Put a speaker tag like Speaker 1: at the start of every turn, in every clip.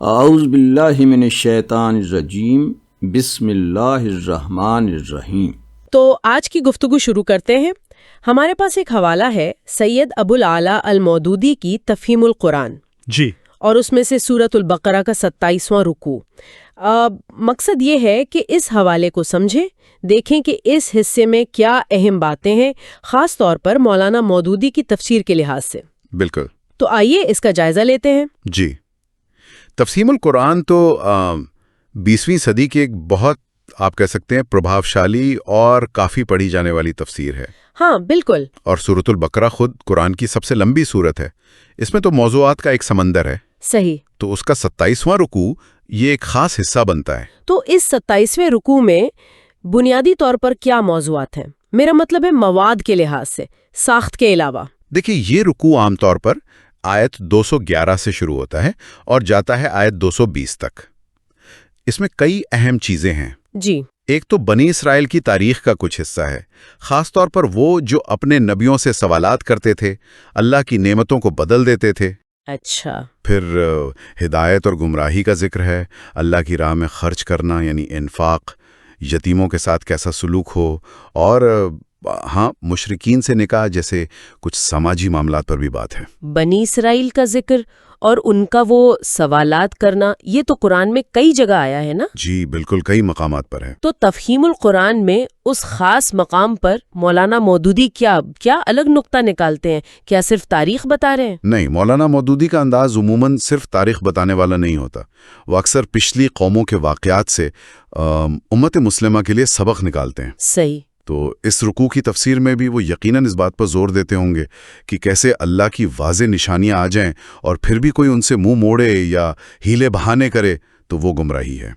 Speaker 1: اعوذ باللہ من الشیطان الرجیم بسم اللہ الرحمن الرحیم۔
Speaker 2: تو آج کی گفتگو شروع کرتے ہیں۔ ہمارے پاس ایک حوالہ ہے سید ابو العلا المودودی کی تفہیم القرآن
Speaker 3: جی،
Speaker 2: اور اس میں سے سورۃ البقرہ کا 27واں رکوع۔ مقصد یہ ہے کہ اس حوالے کو سمجھیں، دیکھیں کہ اس حصے میں کیا اہم باتیں ہیں، خاص طور پر مولانا مودودی کی تفسیر کے لحاظ سے۔
Speaker 4: بالکل۔
Speaker 2: تو آئیے اس کا جائزہ لیتے ہیں۔
Speaker 4: جی، تفہیم القرآن تو 20ویں صدی کی ایک بہت آپ کہہ سکتے ہیں پربھاوشالی اور کافی پڑھی جانے والی تفسیر ہے۔
Speaker 2: ہاں بالکل۔
Speaker 4: اور سورۃ البقرہ خود قرآن کی سب سے لمبی سورت ہے، اس میں تو موضوعات کا ایک سمندر ہے۔
Speaker 2: صحیح۔
Speaker 4: تو اس کا 27واں رکوع یہ ایک خاص حصہ بنتا ہے۔
Speaker 2: تو اس 27ویں رکوع میں بنیادی طور پر کیا موضوعات ہیں؟ میرا مطلب ہے مواد کے لحاظ سے، ساخت کے علاوہ۔
Speaker 4: دیکھیے، یہ رکوع عام طور پر آیت 211 سے شروع ہوتا ہے اور جاتا ہے آیت 220 تک۔ اس میں کئی اہم چیزیں ہیں۔
Speaker 2: جی۔
Speaker 4: ایک تو بنی اسرائیل کی تاریخ کا کچھ حصہ ہے، خاص طور پر وہ جو اپنے نبیوں سے سوالات کرتے تھے، اللہ کی نعمتوں کو بدل دیتے تھے۔
Speaker 2: اچھا۔
Speaker 4: پھر ہدایت اور گمراہی کا ذکر ہے، اللہ کی راہ میں خرچ کرنا یعنی انفاق، یتیموں کے ساتھ کیسا سلوک ہو، اور مشرکین سے نکاح جیسے کچھ سماجی معاملات پر بھی بات ہے۔
Speaker 2: بنی اسرائیل کا ذکر اور ان کا وہ سوالات کرنا، یہ تو قرآن میں کئی جگہ آیا ہے نا؟
Speaker 4: جی بالکل، کئی مقامات پر ہے۔
Speaker 2: تو تفہیم القرآن میں اس خاص مقام پر مولانا مودودی کیا الگ نقطہ نکالتے ہیں؟ کیا صرف تاریخ بتا رہے ہیں؟
Speaker 4: نہیں، مولانا مودودی کا انداز عموماً صرف تاریخ بتانے والا نہیں ہوتا، وہ اکثر پچھلی قوموں کے واقعات سے امت مسلمہ کے لیے سبق نکالتے ہیں۔
Speaker 2: صحیح۔
Speaker 4: تو اس رکوع کی تفسیر میں بھی وہ یقیناً اس بات پر زور دیتے ہوں گے کہ کیسے اللہ کی واضح نشانیاں آ جائیں اور پھر بھی کوئی ان سے منہ موڑے یا ہیلے بہانے کرے تو وہ گمراہی ہے۔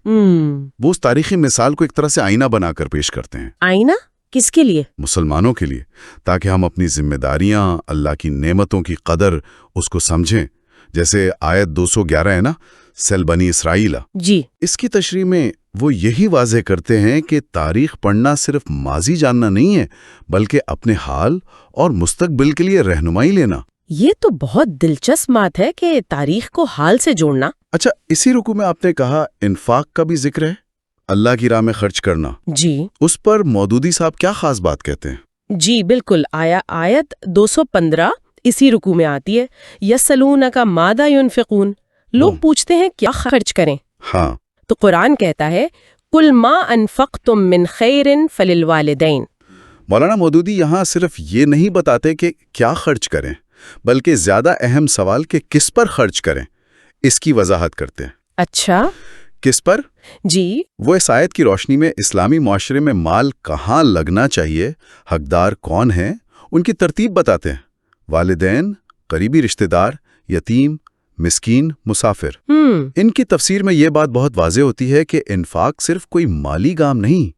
Speaker 4: وہ اس تاریخی مثال کو ایک طرح سے آئینہ بنا کر پیش کرتے ہیں۔
Speaker 2: آئینہ کس کے لیے؟
Speaker 4: مسلمانوں کے لیے، تاکہ ہم اپنی ذمہ داریاں، اللہ کی نعمتوں کی قدر اس کو سمجھیں۔ جیسے آیت 211 ہے نا، سل بنی اسرائیل۔
Speaker 2: جی۔
Speaker 4: اس کی تشریح میں وہ یہی واضح کرتے ہیں کہ تاریخ پڑھنا صرف ماضی جاننا نہیں ہے، بلکہ اپنے حال اور مستقبل کے لیے رہنمائی لینا۔
Speaker 2: یہ تو بہت دلچسپ بات ہے کہ تاریخ کو حال سے جوڑنا۔
Speaker 4: اچھا، اسی رکوع میں آپ نے کہا انفاق کا بھی ذکر ہے، اللہ کی راہ میں خرچ کرنا۔
Speaker 2: جی۔
Speaker 4: اس پر مودودی صاحب کیا خاص بات کہتے ہیں؟
Speaker 2: جی بالکل، آیت 215 اسی رکوع میں آتی ہے، یسألونک ماذا ينفقون، لوگ پوچھتے ہیں کیا خرچ کریں۔
Speaker 4: ہاں،
Speaker 2: تو قرآن کہتا ہے قل ما انفقتم من خیر فللوالدین۔
Speaker 4: مولانا مودودی یہاں صرف یہ نہیں بتاتے کہ کیا خرچ کریں، بلکہ زیادہ اہم سوال کہ کس پر خرچ کریں، اس کی وضاحت کرتے ہیں۔
Speaker 2: اچھا،
Speaker 4: کس پر؟
Speaker 2: جی۔
Speaker 4: وہ اس آیت کی روشنی میں اسلامی معاشرے میں مال کہاں لگنا چاہیے، حقدار کون ہیں، ان کی ترتیب بتاتے ہیں۔ والدین، قریبی رشتہ دار، یتیم، مسکین، مسافر۔ ان کی تفسیر میں یہ بات بہت واضح ہوتی ہے کہ انفاق صرف کوئی مالی کام نہیں،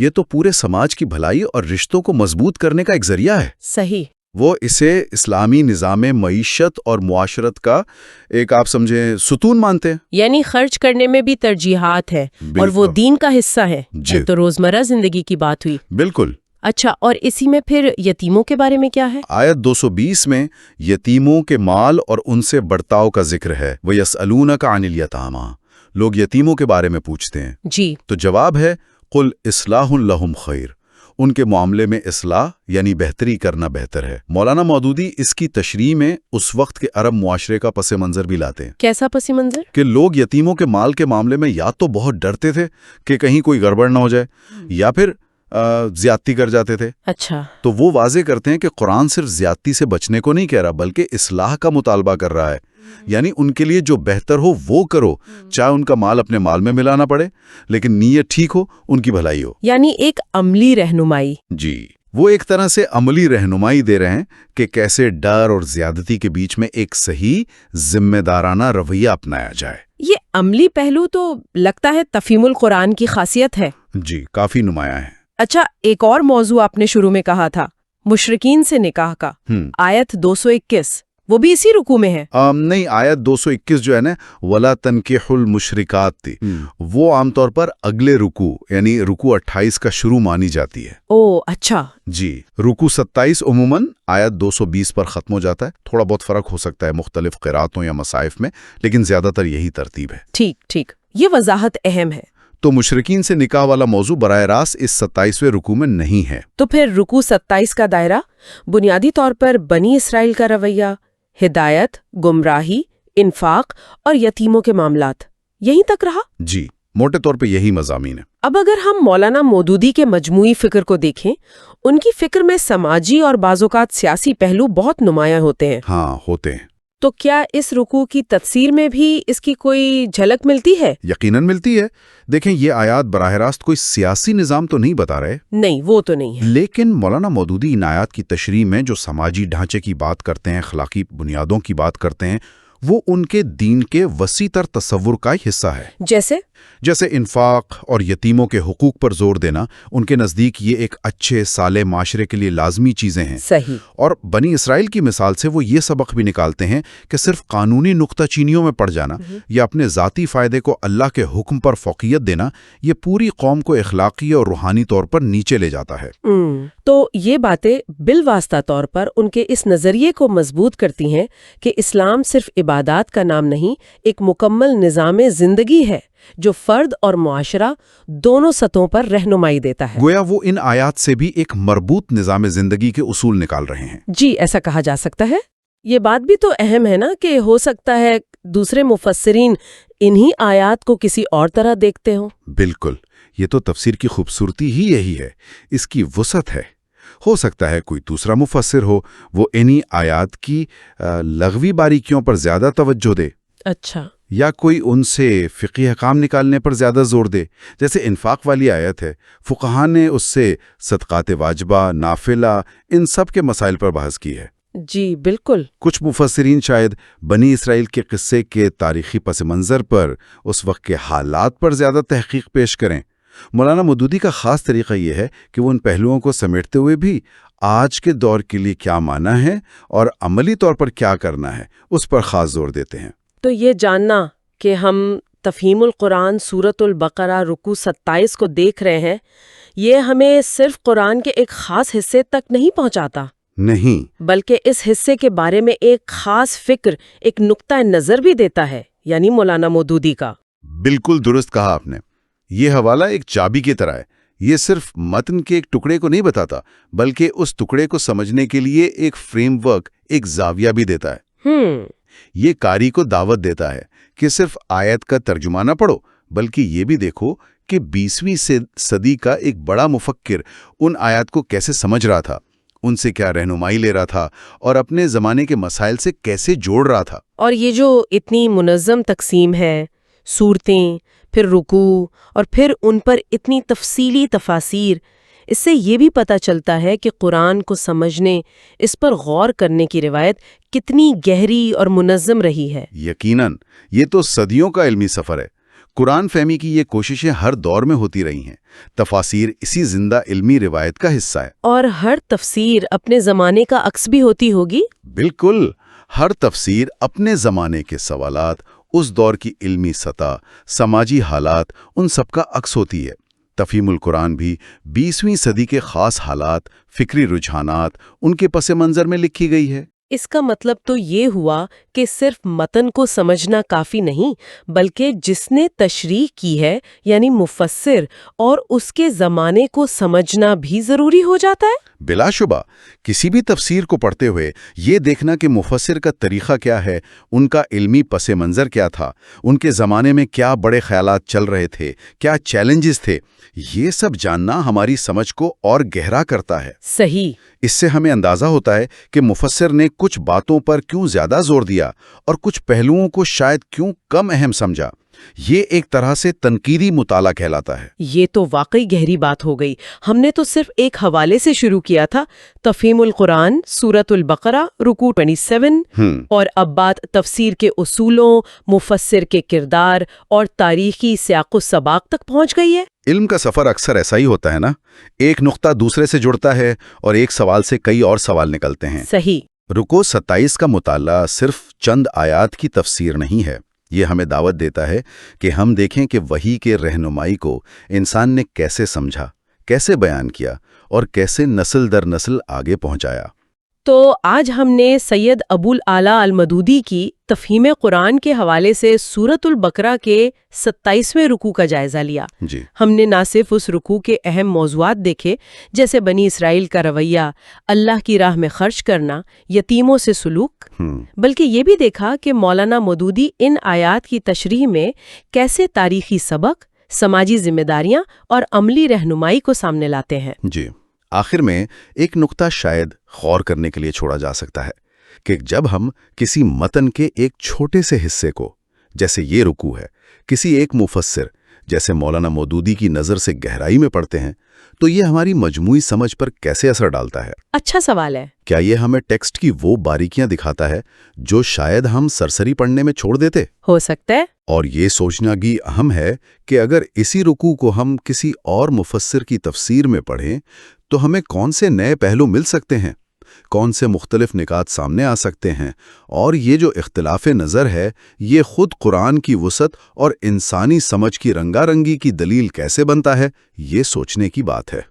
Speaker 4: یہ تو پورے سماج کی بھلائی اور رشتوں کو مضبوط کرنے کا ایک ذریعہ ہے۔
Speaker 2: صحیح۔
Speaker 4: وہ اسے اسلامی نظام معیشت اور معاشرت کا ایک آپ سمجھیں ستون مانتے ہیں۔
Speaker 2: یعنی خرچ کرنے میں بھی ترجیحات ہیں اور وہ دین کا حصہ ہے۔
Speaker 4: جی۔
Speaker 2: تو روزمرہ زندگی کی بات ہوئی۔
Speaker 4: بالکل۔
Speaker 2: اچھا، اور اسی میں پھر یتیموں کے بارے میں کیا ہے؟
Speaker 4: آیت 220 میں یتیموں کے مال اور ان سے برتاؤ کا ذکر ہے۔ وَيَسْأَلُونَكَ عَنِ الْيَتَامَىٰ، لوگ یتیموں کے بارے میں پوچھتے ہیں۔
Speaker 2: جی۔
Speaker 4: تو جواب ہے قُلْ إِصْلَاحٌ لَهُمْ خَيْرٌ، ان کے معاملے میں اصلاح یعنی بہتری کرنا بہتر ہے۔ مولانا مودودی اس کی تشریح میں اس وقت کے عرب معاشرے کا پس منظر بھی لاتے ہیں۔
Speaker 2: کیسا پس منظر؟
Speaker 4: کہ لوگ یتیموں کے مال کے معاملے میں یا تو بہت ڈرتے تھے کہ کہیں کوئی گڑبڑ نہ ہو جائے، یا پھر زیادتی کر جاتے تھے۔
Speaker 2: اچھا۔
Speaker 4: تو وہ واضح کرتے ہیں کہ قرآن صرف زیادتی سے بچنے کو نہیں کہہ رہا، بلکہ اصلاح کا مطالبہ کر رہا ہے، یعنی ان کے لیے جو بہتر ہو وہ کرو، چاہے ان کا مال اپنے مال میں ملانا پڑے، لیکن نیت ٹھیک ہو، ان کی بھلائی ہو۔
Speaker 2: یعنی ایک عملی رہنمائی۔
Speaker 4: جی، وہ ایک طرح سے عملی رہنمائی دے رہے ہیں کہ کیسے ڈر اور زیادتی کے بیچ میں ایک صحیح ذمہ دارانہ رویہ اپنایا جائے۔
Speaker 2: یہ عملی پہلو تو لگتا ہے تفہیم القرآن کی خاصیت ہے۔
Speaker 4: جی، کافی نمایاں ہے۔
Speaker 2: اچھا، ایک اور موضوع آپ نے شروع میں کہا تھا، مشرکین سے نکاح کا، آیت 221، وہ بھی اسی رکوع میں ہے؟
Speaker 4: نہیں، آیت 221 جو ہے نا، وَلَا تَنْكِحُوا الْمُشْرِكَاتِ تھی، وہ عام طور پر اگلے رکوع یعنی رکوع 28 کا شروع مانی جاتی ہے۔
Speaker 2: اچھا
Speaker 4: جی، رکوع 27 عموماً آیت 220 پر ختم ہو جاتا ہے۔ تھوڑا بہت فرق ہو سکتا ہے مختلف قراتوں یا مصائف میں، لیکن زیادہ تر یہی ترتیب ہے۔
Speaker 2: ٹھیک، یہ وضاحت اہم ہے۔
Speaker 4: تو مشرکین سے نکاح والا موضوع براہ راست اس 27ویں رکوع میں نہیں ہے۔
Speaker 2: تو پھر رکوع 27 کا دائرہ بنیادی طور پر بنی اسرائیل کا رویہ، ہدایت، گمراہی، انفاق اور یتیموں کے معاملات، یہیں تک رہا؟
Speaker 4: جی، موٹے طور پہ یہی مضامین ہے۔
Speaker 2: اب اگر ہم مولانا مودودی کے مجموعی فکر کو دیکھیں، ان کی فکر میں سماجی اور بعض اوقات سیاسی پہلو بہت نمایاں ہوتے ہیں۔
Speaker 4: ہاں، ہوتے ہیں۔
Speaker 2: تو کیا اس رکوع کی تفسیر میں بھی اس کی کوئی جھلک ملتی ہے؟
Speaker 4: یقیناً ملتی ہے۔ دیکھیں، یہ آیات براہ راست کوئی سیاسی نظام تو نہیں بتا رہے،
Speaker 2: نہیں، وہ تو نہیں ہے،
Speaker 4: لیکن مولانا مودودی ان آیات کی تشریح میں جو سماجی ڈھانچے کی بات کرتے ہیں، اخلاقی بنیادوں کی بات کرتے ہیں، وہ ان کے دین کے وسیع تر تصور کا ہی حصہ ہے۔ جیسے انفاق اور یتیموں کے حقوق پر زور دینا، ان کے نزدیک یہ ایک اچھے صالح معاشرے کے لیے لازمی چیزیں ہیں۔
Speaker 2: صحیح۔
Speaker 4: اور بنی اسرائیل کی مثال سے وہ یہ سبق بھی نکالتے ہیں کہ صرف قانونی نکتہ چینیوں میں پڑ جانا یا اپنے ذاتی فائدے کو اللہ کے حکم پر فوقیت دینا، یہ پوری قوم کو اخلاقی اور روحانی طور پر نیچے لے جاتا ہے۔
Speaker 2: تو یہ باتیں بالواسطہ طور پر ان کے اس نظریے کو مضبوط کرتی ہیں کہ اسلام صرف عبادات کا نام نہیں، ایک مکمل نظام زندگی ہے جو فرد اور معاشرہ دونوں سطحوں پر رہنمائی دیتا ہے۔
Speaker 4: گویا وہ ان آیات سے بھی ایک مربوط نظام زندگی کے اصول نکال رہے ہیں۔
Speaker 2: جی، ایسا کہا جا سکتا ہے۔ یہ بات بھی تو اہم ہے نا کہ ہو سکتا ہے دوسرے مفسرین انہی آیات کو کسی اور طرح دیکھتے ہوں۔
Speaker 4: بالکل، یہ تو تفسیر کی خوبصورتی ہی یہی ہے، اس کی وسعت ہے۔ ہو سکتا ہے کوئی دوسرا مفسر ہو، وہ انہی آیات کی لغوی باریکیوں پر زیادہ توجہ دے۔
Speaker 2: اچھا۔
Speaker 4: یا کوئی ان سے فقہی احکام نکالنے پر زیادہ زور دے، جیسے انفاق والی آیت ہے، فقہاء نے اس سے صدقات واجبہ، نافلہ، ان سب کے مسائل پر بحث کی ہے۔
Speaker 2: جی بالکل۔
Speaker 4: کچھ مفسرین شاید بنی اسرائیل کے قصے کے تاریخی پس منظر پر، اس وقت کے حالات پر زیادہ تحقیق پیش کریں۔ مولانا مودودی کا خاص طریقہ یہ ہے کہ وہ ان پہلوؤں کو سمیٹتے ہوئے بھی آج کے دور کے لیے کیا معنی ہے اور عملی طور پر کیا کرنا ہے، اس پر خاص زور دیتے ہیں۔
Speaker 2: تو یہ جاننا کہ ہم تفہیم القرآن سورۃ البقرہ رکوع 27 کو دیکھ رہے ہیں، یہ ہمیں صرف قرآن کے ایک خاص حصے تک نہیں پہنچاتا،
Speaker 4: نہیں،
Speaker 2: بلکہ اس حصے کے بارے میں ایک خاص فکر، ایک نقطہ نظر بھی دیتا ہے، یعنی مولانا مودودی کا۔
Speaker 4: بالکل درست کہا آپ نے۔ یہ حوالہ ایک چابی کی طرح ہے، یہ صرف متن کے ایک ٹکڑے کو نہیں بتاتا، بلکہ اس ٹکڑے کو سمجھنے کے لیے ایک فریم ورک، ایک زاویہ بھی دیتا ہے۔ یہ قاری کو دعوت دیتا ہے کہ صرف آیت کا ترجمہ نہ پڑھو، بلکہ یہ بھی دیکھو کہ 20ویں صدی کا ایک بڑا مفکر ان آیات کو کیسے سمجھ رہا تھا، ان سے کیا رہنمائی لے رہا تھا اور اپنے زمانے کے مسائل سے کیسے جوڑ رہا تھا۔
Speaker 2: اور یہ جو اتنی منظم تقسیم ہے، صورتیں، پھر رکوع اور پھر ان پر اتنی تفصیلی تفاسیر، اس سے یہ بھی پتہ چلتا ہے کہ قرآن کو سمجھنے، اس پر غور کرنے کی روایت کتنی گہری اور منظم رہی ہے۔
Speaker 4: یقیناً، یہ تو صدیوں کا علمی سفر ہے۔ قرآن فہمی کی یہ کوششیں ہر دور میں ہوتی رہی ہیں۔ تفاسیر اسی زندہ علمی روایت کا حصہ ہے۔
Speaker 2: اور ہر تفسیر اپنے زمانے کا عکس بھی ہوتی ہوگی؟ بالکل،
Speaker 4: ہر تفسیر اپنے زمانے کے سوالات، اس دور کی علمی سطح، سماجی حالات، ان سب کا عکس ہوتی ہے۔ تفہیم القرآن بھی 20ویں صدی کے خاص حالات، فکری رجحانات، ان کے پس منظر میں لکھی گئی ہے۔
Speaker 2: اس کا مطلب تو یہ ہوا کہ صرف متن کو سمجھنا کافی نہیں، بلکہ جس نے تشریح کی ہے یعنی مفسر، اور اس کے زمانے کو سمجھنا بھی ضروری ہو جاتا ہے۔
Speaker 4: بلا شبہ، کسی بھی تفسیر کو پڑھتے ہوئے یہ دیکھنا کہ مفسر کا طریقہ کیا ہے، ان کا علمی پس منظر کیا تھا، ان کے زمانے میں کیا بڑے خیالات چل رہے تھے، کیا چیلنجز تھے، یہ سب جاننا ہماری سمجھ کو اور گہرا کرتا ہے۔
Speaker 2: صحیح۔
Speaker 4: اس سے ہمیں اندازہ ہوتا ہے کہ مفسر نے کچھ باتوں پر کیوں زیادہ زور دیا اور کچھ پہلوؤں کو شاید کیوں کم اہم سمجھا۔ یہ ایک طرح سے تنقیدی مطالعہ کہلاتا ہے۔
Speaker 2: یہ تو واقعی گہری بات ہو گئی۔ ہم نے تو صرف ایک حوالے سے شروع کیا تھا، تفہیم القرآن سورۃ البقرہ رکوع 27، اور اب بات تفسیر کے اصولوں، مفسر کے کردار اور تاریخی سیاق و سباق تک پہنچ گئی ہے۔
Speaker 4: علم کا سفر اکثر ایسا ہی ہوتا ہے نا، ایک نقطہ دوسرے سے جڑتا ہے اور ایک سوال سے کئی اور سوال نکلتے ہیں۔
Speaker 2: صحیح۔
Speaker 4: رکوع 27 کا مطالعہ صرف چند آیات کی تفسیر نہیں ہے، یہ ہمیں دعوت دیتا ہے کہ ہم دیکھیں کہ وحی کے رہنمائی کو انسان نے کیسے سمجھا، کیسے بیان کیا اور کیسے نسل در نسل آگے پہنچایا۔
Speaker 2: تو آج ہم نے سید ابو الاعلیٰ المودودی کی تفہیم قرآن کے حوالے سے سورۃ البقرہ کے 27ویں رکوع کا جائزہ لیا۔
Speaker 4: جی،
Speaker 2: ہم نے نہ صرف اس رکوع کے اہم موضوعات دیکھے جیسے بنی اسرائیل کا رویہ، اللہ کی راہ میں خرچ کرنا، یتیموں سے سلوک، بلکہ یہ بھی دیکھا کہ مولانا مودودی ان آیات کی تشریح میں کیسے تاریخی سبق، سماجی ذمہ داریاں اور عملی رہنمائی کو سامنے لاتے ہیں۔
Speaker 4: جی، آخر میں ایک نقطہ شاید غور کرنے کے لیے چھوڑا جا سکتا ہے کہ جب ہم کسی متن کے ایک چھوٹے سے حصے کو، جیسے یہ رکوع ہے، کسی ایک مفسر جیسے مولانا مودودی کی نظر سے گہرائی میں پڑھتے ہیں تو یہ ہماری مجموعی سمجھ پر کیسے اثر ڈالتا ہے؟
Speaker 2: اچھا سوال ہے۔
Speaker 4: کیا یہ ہمیں ٹیکسٹ کی وہ باریکیاں دکھاتا ہے جو شاید ہم سرسری پڑھنے میں چھوڑ دیتے؟
Speaker 2: ہو سکتا ہے۔
Speaker 4: اور یہ سوچنا بھی اہم ہے کہ اگر اسی رکوع کو ہم کسی اور مفسر کی تفسیر میں پڑھیں تو ہمیں کون سے نئے پہلو مل سکتے ہیں، کون سے مختلف نکات سامنے آ سکتے ہیں، اور یہ جو اختلاف نظر ہے یہ خود قرآن کی وسعت اور انسانی سمجھ کی رنگا رنگی کی دلیل کیسے بنتا ہے، یہ سوچنے کی بات ہے۔